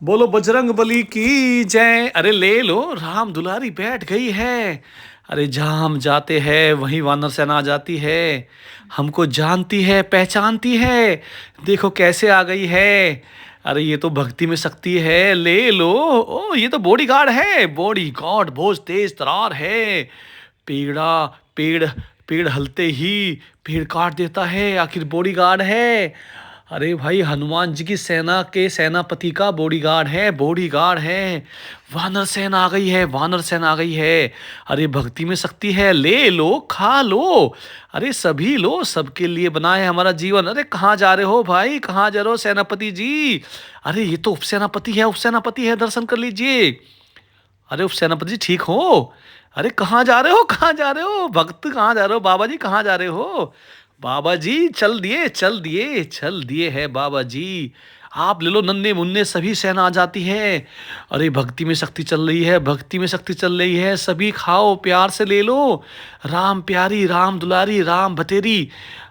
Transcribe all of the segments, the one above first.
बोलो बजरंग बली की जय। अरे ले लो, राम दुलारी बैठ गई है। अरे जहाँ हम जाते हैं वहीं वानर सेना आ जाती है। हमको जानती है, पहचानती है। देखो कैसे आ गई है। अरे ये तो भक्ति में शक्ति है, ले लो। ओ ये तो बॉडीगार्ड है, बॉडीगार्ड बहुत तेज तरार है। पेड़ा पेड़ पेड़ हलते ही पेड़ काट देता है, आखिर बॉडीगार्ड है। अरे भाई हनुमान जी की सेना के सेनापति का बॉडीगार्ड है, बॉडीगार्ड है। वानर सेना आ गई है, वानर सेना आ गई है। अरे भक्ति में शक्ति है, ले लो खा लो। अरे सभी लो, सबके लिए बना है हमारा जीवन। अरे कहाँ जा रहे हो भाई, कहाँ जा रहे हो सेनापति जी। अरे ये तो उपसेनापति है, उपसेनापति है, दर्शन कर लीजिए। अरे उपसेनापति जी ठीक हो। अरे कहाँ जा रहे हो, कहाँ जा रहे हो भक्त, कहाँ जा रहे हो बाबा जी, कहाँ जा रहे हो। बाबा जी चल दिए, चल दिए, चल दिए है बाबा जी। आप ले लो, नन्हे मुन्ने सभी सेना आ जाती है। अरे भक्ति में शक्ति चल रही है, भक्ति में शक्ति चल रही है, सभी खाओ प्यार से ले लो। राम प्यारी, राम दुलारी, राम भतेरी।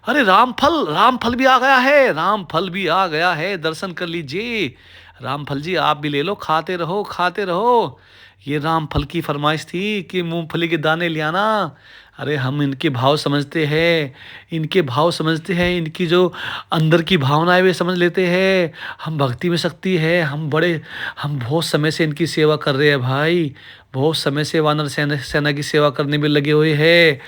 अरे राम फल भी आ गया है, राम फल भी आ गया है, दर्शन कर लीजिए। राम फल जी आप भी ले लो, खाते रहो खाते रहो। ये राम फल की फरमाइश थी कि मूंगफली के दाने ले आना। अरे हम इनके भाव समझते हैं, इनके भाव समझते हैं, इनकी जो अंदर की भावनाएं वे समझ लेते हैं। हम भक्ति में शक्ति है, हम बहुत समय से इनकी सेवा कर रहे हैं भाई। बहुत समय से वानर सेना की सेवा करने में लगे हुए हैं।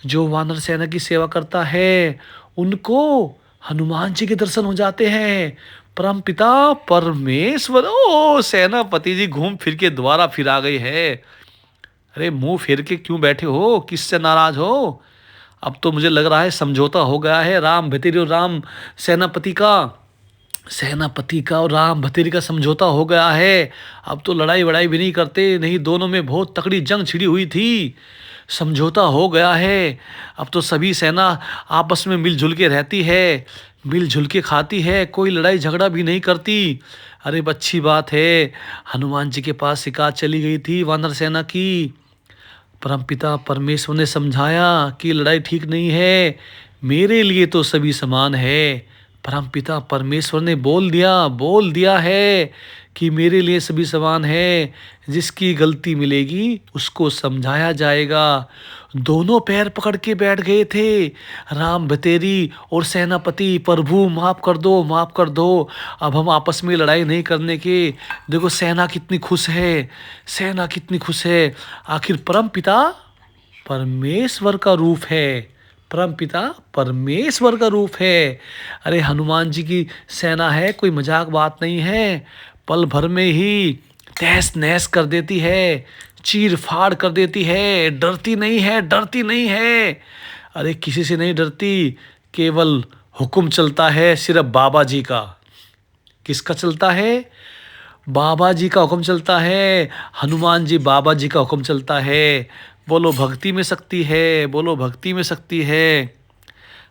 जो वानर सेना की सेवा करता है उनको हनुमान जी के दर्शन हो जाते हैं। परम पिता परमेश्वर, ओ सेनापति जी घूम फिर के दोबारा फिर आ गई है। अरे मुंह फेर के क्यों बैठे हो, किससे नाराज हो। अब तो मुझे लग रहा है समझौता हो गया है राम भतेरी और राम सेनापति का, सेनापति का और राम भतेरी का समझौता हो गया है। अब तो लड़ाई वड़ाई भी नहीं करते, नहीं दोनों में बहुत तकड़ी जंग छिड़ी हुई थी। समझौता हो गया है। अब तो सभी सेना आपस में मिलजुल के रहती है, मिलजुल के खाती है, कोई लड़ाई झगड़ा भी नहीं करती। अरे अच्छी बात है। हनुमान जी के पास शिकायत चली गई थी वानर सेना की। परमपिता परमेश्वर ने समझाया कि लड़ाई ठीक नहीं है, मेरे लिए तो सभी समान है। परमपिता परमेश्वर ने बोल दिया है कि मेरे लिए सभी समान है। जिसकी गलती मिलेगी उसको समझाया जाएगा। दोनों पैर पकड़ के बैठ गए थे राम बतेरी और सेनापति, प्रभु माफ कर दो, माफ कर दो। अब हम आपस में लड़ाई नहीं करने के। देखो सेना कितनी खुश है, सेना कितनी खुश है। आखिर परम पिता परमेश्वर का रूप है, परम पिता परमेश्वर का रूप है। अरे हनुमान जी की सेना है, कोई मजाक बात नहीं है। पल भर में ही तहस नहस कर देती है, चीर फाड़ कर देती है, डरती नहीं है, डरती नहीं है। अरे किसी से नहीं डरती, केवल हुक्म चलता है सिर्फ बाबा जी का। किसका चलता है, बाबा जी का हुक्म चलता है। हनुमान जी बाबा जी का हुक्म चलता है। बोलो भक्ति में शक्ति है, बोलो भक्ति में शक्ति है।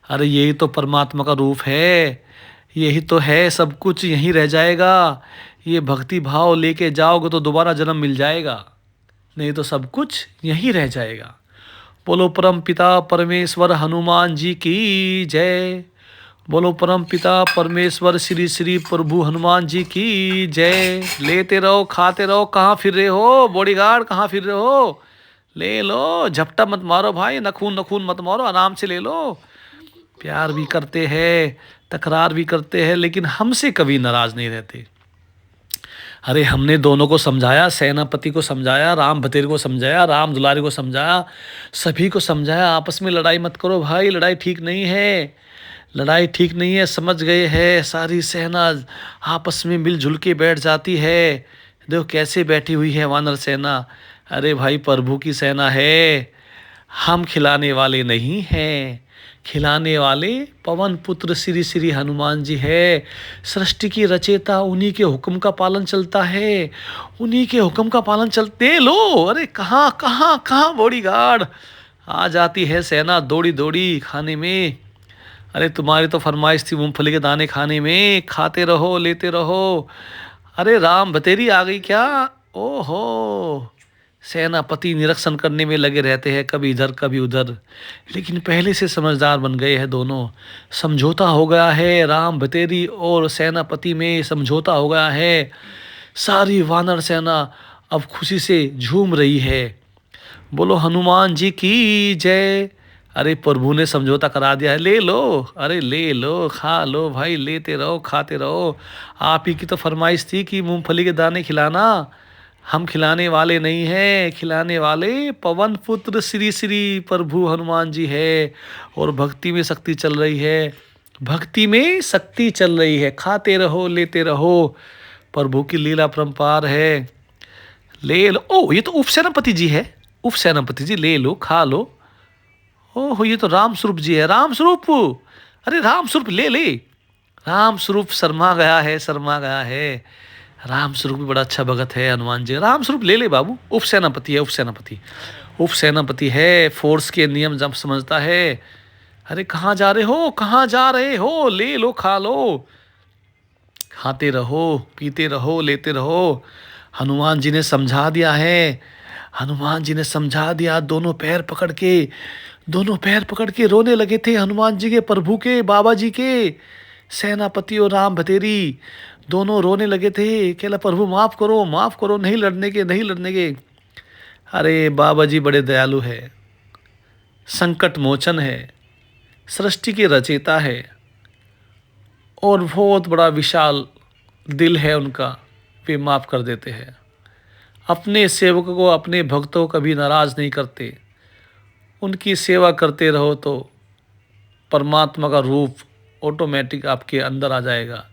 अरे यही तो परमात्मा का रूप है, यही तो है, सब कुछ यहीं रह जाएगा। ये भक्ति भाव लेके जाओगे तो दोबारा जन्म मिल जाएगा, नहीं तो सब कुछ यहीं रह जाएगा। बोलो परम पिता परमेश्वर हनुमान जी की जय। बोलो परम पिता परमेश्वर श्री श्री प्रभु हनुमान जी की जय। लेते रहो खाते रहो, कहाँ फिर रहे हो बॉडीगार्ड, कहाँ फिर रहे हो। ले लो, झपटा मत मारो भाई, नखून नखून मत मारो, आराम से ले लो। प्यार भी करते हैं, तकरार भी करते हैं, लेकिन हमसे कभी नाराज नहीं रहते। अरे हमने दोनों को समझाया, सेनापति को समझाया, राम भतेर को समझाया, राम दुलारी को समझाया, सभी को समझाया आपस में लड़ाई मत करो भाई, लड़ाई ठीक नहीं है, लड़ाई ठीक नहीं है, समझ गए हैं। सारी सेना आपस में मिलजुल के बैठ जाती है। देखो कैसे बैठी हुई है वानर सेना। अरे भाई प्रभु की सेना है, हम खिलाने वाले नहीं हैं, खिलाने वाले पवन पुत्र श्री श्री हनुमान जी है। सृष्टि की रचेता, उन्हीं के हुक्म का पालन चलता है, उन्हीं के हुक्म का पालन चलते। लो अरे कहाँ कहाँ कहाँ बॉडीगार्ड आ जाती है सेना दौड़ी दौड़ी खाने में। अरे तुम्हारी तो फरमाइश थी मूंगफली के दाने खाने में, खाते रहो लेते रहो। अरे राम बतेरी आ गई क्या। ओहो, सेनापति निरीक्षण करने में लगे रहते हैं, कभी इधर कभी उधर, लेकिन पहले से समझदार बन गए हैं दोनों। समझौता हो गया है, राम बतेरी और सेनापति में समझौता हो गया है। सारी वानर सेना अब खुशी से झूम रही है। बोलो हनुमान जी की जय। अरे प्रभु ने समझौता करा दिया है, ले लो, अरे ले लो, खा लो भाई, लेते रहो, खाते रहो। आप ही की तो फरमाइश थी कि मूंगफली के दाने खिलाना। हम खिलाने वाले नहीं हैं, खिलाने वाले पवन पुत्र श्री श्री प्रभु हनुमान जी है। और भक्ति में शक्ति चल रही है, भक्ति में शक्ति चल रही है। खाते रहो, लेते रहो, प्रभु की लीला परंपार है। ले लो। ओ, ये तो उपसेनापति जी है, उपसेनापति जी, ले लो, खा लो। ओह, ये तो राम स्वरूप जी है, राम स्वरूप। अरे राम स्वरूप, ले ले। राम स्वरूप शर्मा गया है, शर्मा गया है। राम स्वरूप भी बड़ा अच्छा भगत है हनुमान जी। राम स्वरूप ले ले बाबू, उपसेनापति है, उपसेनापति, उपसेनापति है, फोर्स के नियम जब समझता है। अरे कहाँ जा रहे हो, कहाँ जा रहे हो, ले लो, खा लो, खाते रहो, पीते रहो, लेते रहो। हनुमान जी ने समझा दिया है, हनुमान जी ने समझा दिया। दोनों पैर पकड़ के, दोनों पैर पकड़ के रोने लगे थे हनुमान जी के, प्रभु के, बाबा जी के। सेनापति और राम भतेरी दोनों रोने लगे थे, कहला प्रभु माफ़ करो, माफ़ करो, नहीं लड़ने के, नहीं लड़ने के। अरे बाबा जी बड़े दयालु है, संकट मोचन है, सृष्टि के रचयिता है, और बहुत बड़ा विशाल दिल है उनका, वे माफ़ कर देते हैं। अपने सेवकों को, अपने भक्तों को कभी नाराज़ नहीं करते। उनकी सेवा करते रहो तो परमात्मा का रूप ऑटोमेटिक आपके अंदर आ जाएगा,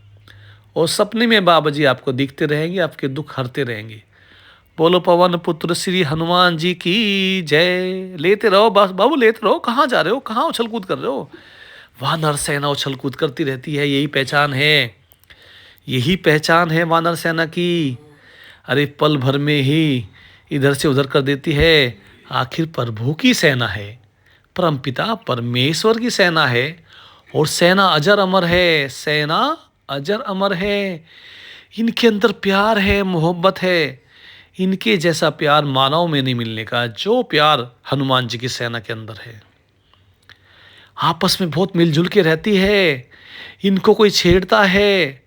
और सपने में बाबा जी आपको दिखते रहेंगे, आपके दुख हरते रहेंगे। बोलो पवन पुत्र श्री हनुमान जी की जय। लेते रहो बस बाबू, लेते रहो। कहाँ जा रहे हो, कहाँ उछल कूद कर रहे हो। वानर सेना उछल कूद करती रहती है, यही पहचान है, यही पहचान है वानर सेना की। अरे पल भर में ही इधर से उधर कर देती है। आखिर प्रभु की सेना है, परमपिता परमेश्वर की सेना है, और सेना अजर अमर है, सेना अजर अमर है। इनके अंदर प्यार है, मोहब्बत है। इनके जैसा प्यार मानव में नहीं मिलने का, जो प्यार हनुमान जी की सेना के अंदर है। आपस में बहुत मिलजुल के रहती है। इनको कोई छेड़ता है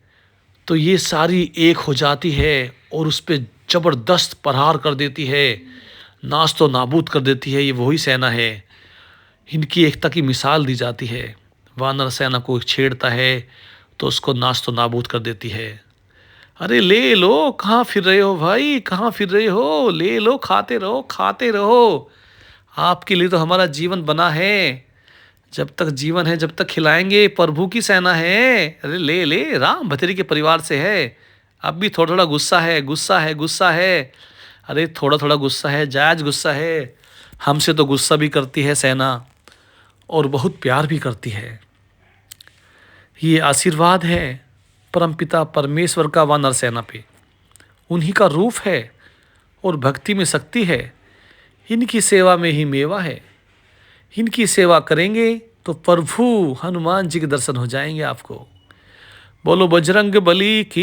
तो ये सारी एक हो जाती है और उस पर जबरदस्त प्रहार कर देती है, नाश तो नाबूद कर देती है। ये वही सेना है, इनकी एकता की मिसाल दी जाती है। वानर सेना को छेड़ता है तो उसको नाश तो नाबूद कर देती है। अरे ले लो, कहाँ फिर रहे हो भाई, कहाँ फिर रहे हो, ले लो, खाते रहो, खाते रहो। आपके लिए तो हमारा जीवन बना है, जब तक जीवन है जब तक खिलाएंगे। प्रभु की सेना है। अरे ले ले, राम भतेरी के परिवार से है। अब भी थोड़ा थोड़ा गुस्सा है, गुस्सा है, गुस्सा है। अरे थोड़ा थोड़ा गुस्सा है, जायज गुस्सा है। हमसे तो गुस्सा भी करती है सेना, और बहुत प्यार भी करती है। ये आशीर्वाद है परमपिता परमेश्वर का वानर सेना पे, उन्हीं का रूप है, और भक्ति में शक्ति है। इनकी सेवा में ही मेवा है। इनकी सेवा करेंगे तो प्रभु हनुमान जी के दर्शन हो जाएंगे आपको। बोलो बजरंग बली की